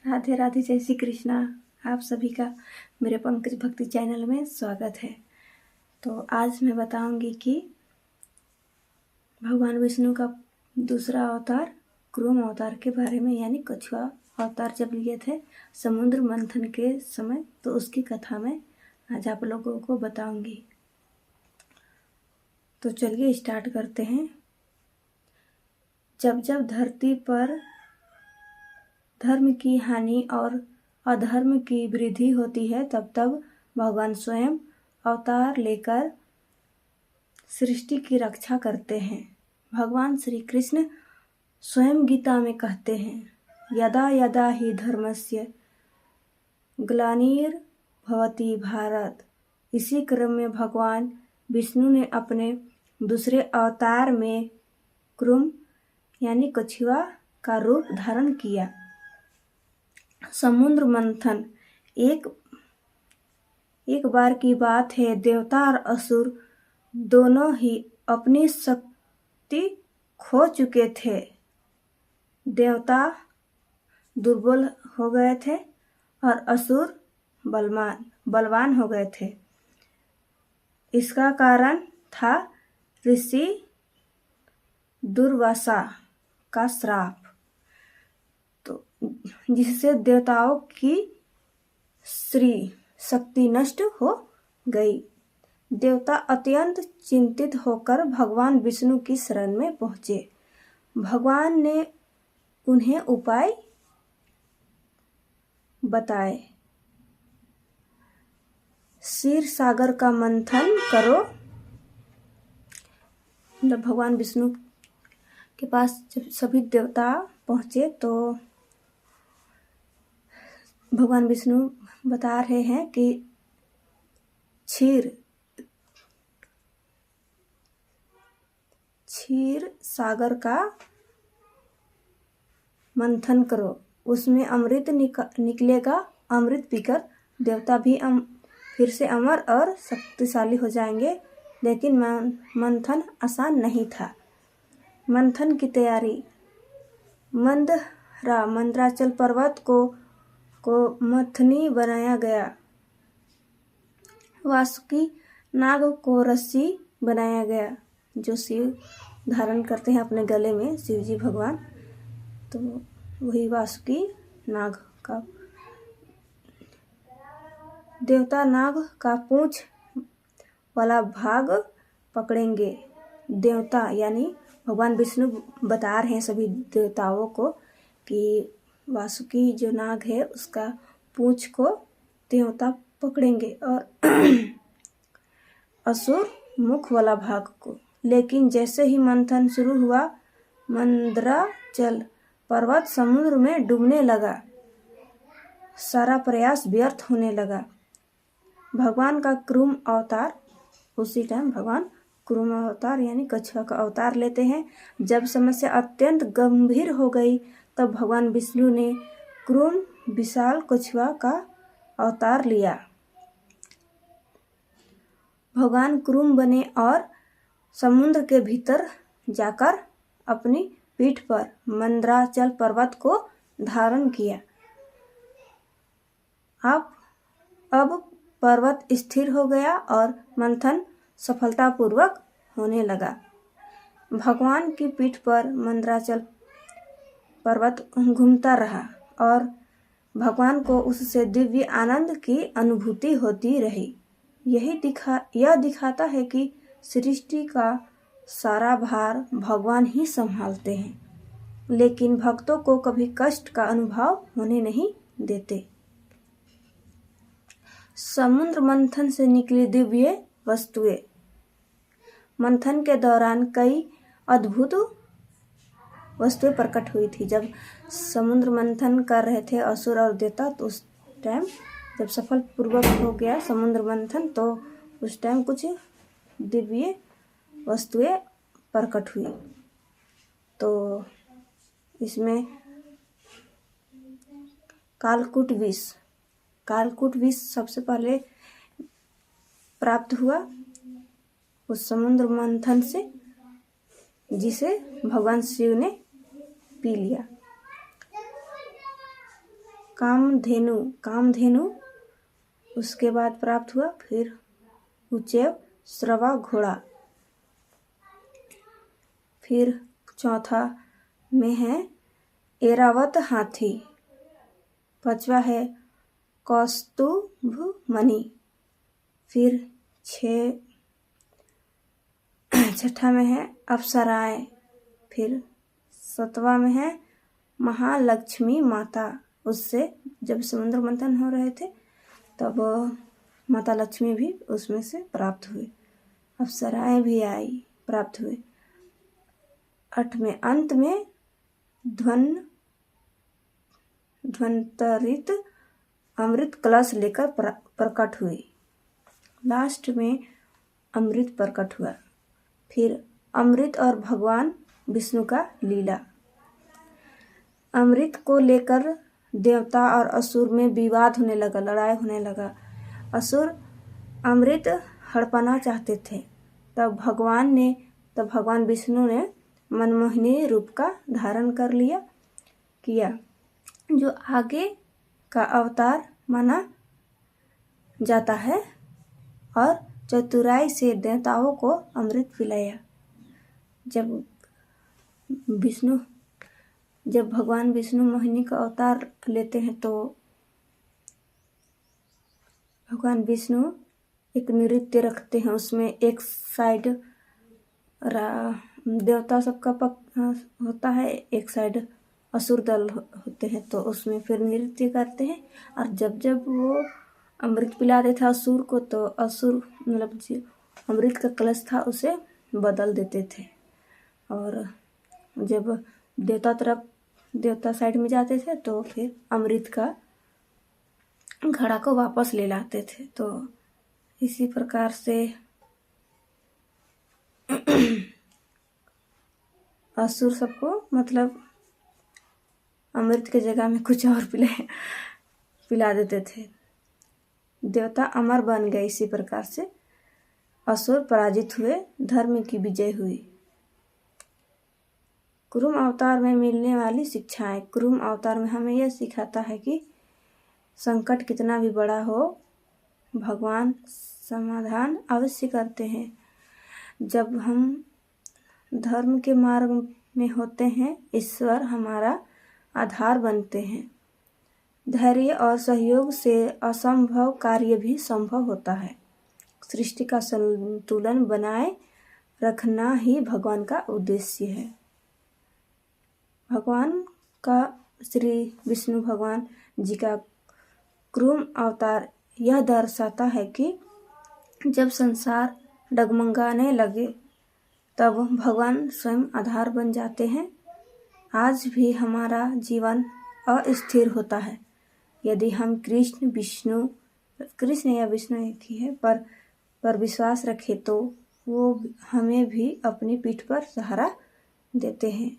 राधे राधे, जय श्री कृष्णा। आप सभी का मेरे पंकज भक्ति चैनल में स्वागत है। तो आज मैं बताऊंगी कि भगवान विष्णु का दूसरा अवतार क्रूम अवतार के बारे में, यानी कछुआ अवतार जब लिए थे समुद्र मंथन के समय, तो उसकी कथा मैं आज आप लोगों को बताऊंगी। तो चलिए स्टार्ट करते हैं। जब जब धरती पर धर्म की हानि और अधर्म की वृद्धि होती है, तब तब भगवान स्वयं अवतार लेकर सृष्टि की रक्षा करते हैं। भगवान श्री कृष्ण स्वयं गीता में कहते हैं, यदा यदा हि धर्मस्य ग्लानिर्भवति भारत। इसी क्रम में भगवान विष्णु ने अपने दूसरे अवतार में क्रूम यानी कछुआ का रूप धारण किया। समुद्र मंथन एक बार की बात है। देवता और असुर दोनों ही अपनी शक्ति खो चुके थे। देवता दुर्बल हो गए थे और असुर बलवान हो गए थे। इसका कारण था ऋषि दुर्वासा का श्राप, तो जिससे देवताओं की श्री शक्ति नष्ट हो गई। देवता अत्यंत चिंतित होकर भगवान विष्णु की शरण में पहुंचे। भगवान ने उन्हें उपाय बताए। क्षीर सागर का मंथन करो। जब भगवान विष्णु के पास जब सभी देवता पहुंचे, तो भगवान विष्णु बता रहे हैं कि क्षीर सागर का मंथन करो, उसमें अमृत निकलेगा। अमृत पीकर देवता भी फिर से अमर और शक्तिशाली हो जाएंगे। लेकिन मंथन आसान नहीं था। मंथन की तैयारी। मंदराचल पर्वत को मथनी बनाया गया। वासुकी नाग को रस्सी बनाया गया, जो शिव धारण करते हैं अपने गले में, शिव जी भगवान। तो वही वासुकी नाग का। देवता नाग का पूंछ वाला भाग पकड़ेंगे। देवता यानी भगवान विष्णु बता रहे हैं सभी देवताओं को कि वासुकी जो नाग है उसका पूंछ को देवता पकड़ेंगे और असुर मुख वाला भाग को। लेकिन जैसे ही मंथन शुरू हुआ, मंदराचल पर्वत समुद्र में डूबने लगा। सारा प्रयास व्यर्थ होने लगा। भगवान का क्रूम अवतार, उसी टाइम भगवान क्रूम अवतार यानी कछुआ का अवतार लेते हैं। जब समस्या अत्यंत गंभीर हो गई, तब भगवान विष्णु ने क्रूम विशाल कछुआ का अवतार लिया। भगवान क्रूम बने और समुद्र के भीतर जाकर अपनी पीठ पर मंदराचल पर्वत को धारण किया। अब पर्वत स्थिर हो गया और मंथन सफलतापूर्वक होने लगा। भगवान की पीठ पर मंदराचल पर्वत घूमता रहा और भगवान को उससे दिव्य आनंद की अनुभूति होती रही। यह दिखाता है कि सृष्टि का सारा भार भगवान ही संभालते हैं, लेकिन भक्तों को कभी कष्ट का अनुभव होने नहीं देते। समुद्र मंथन से निकली दिव्य वस्तुएं। मंथन के दौरान कई अद्भुत वस्तुएं प्रकट हुई थी। जब समुद्र मंथन कर रहे थे असुर और देवता, तो उस टाइम जब सफल पूर्वक हो गया समुद्र मंथन, तो उस टाइम कुछ दिव्य वस्तुएं प्रकट हुई। तो इसमें कालकूट विष सबसे पहले प्राप्त हुआ उस समुद्र मंथन से, जिसे भगवान शिव ने पी लिया। कामधेनु उसके बाद प्राप्त हुआ। फिर उच्चैव श्रवा घोड़ा। फिर चौथा में है एरावत हाथी। पांचवा है कौस्तुभ मणि। फिर छठा में है अप्सराएं। फिर सातवां में है महालक्ष्मी माता। उससे जब समुद्र मंथन हो रहे थे तब माता लक्ष्मी भी उसमें से प्राप्त हुए, अप्सराएं भी आई, प्राप्त हुए। आठवें अंत में ध्वंतरित अमृत कलश लेकर प्रकट हुई। लास्ट में अमृत प्रकट हुआ। फिर अमृत और भगवान विष्णु का लीला। अमृत को लेकर देवता और असुर में विवाद होने लगा, लड़ाई होने लगा। असुर अमृत हड़पना चाहते थे। तब भगवान विष्णु ने मनमोहिनी रूप का धारण किया, जो आगे का अवतार माना जाता है, और चतुराई से देवताओं को अमृत पिलाया। जब भगवान विष्णु मोहिनी का अवतार लेते हैं तो भगवान विष्णु एक नृत्य रखते हैं। उसमें एक साइड देवता सबका होता है, एक साइड असुर दल होते हैं, तो उसमें फिर नृत्य करते हैं। और जब वो अमृत पिलाते थे असुर को, तो असुर मतलब जो अमृत का कलश था उसे बदल देते थे। और जब देवता साइड में जाते थे तो फिर अमृत का घड़ा को वापस ले लाते थे। तो इसी प्रकार से असुर सबको मतलब अमृत के जगह में कुछ और पिला देते थे। देवता अमर बन गए। इसी प्रकार से असुर पराजित हुए, धर्म की विजय हुई। कुरुम अवतार में मिलने वाली शिक्षाएं। कुरुम अवतार में हमें यह सिखाता है कि संकट कितना भी बड़ा हो, भगवान समाधान अवश्य करते हैं। जब हम धर्म के मार्ग में होते हैं, ईश्वर हमारा आधार बनते हैं। धैर्य और सहयोग से असंभव कार्य भी संभव होता है। सृष्टि का संतुलन बनाए रखना ही भगवान का उद्देश्य है। भगवान का श्री विष्णु भगवान जी का कुरुम अवतार यह दर्शाता है कि जब संसार डगमगाने लगे तब भगवान स्वयं आधार बन जाते हैं। आज भी हमारा जीवन अस्थिर होता है। यदि हम कृष्ण या विष्णु एक ही है पर विश्वास रखें तो वो हमें भी अपनी पीठ पर सहारा देते हैं।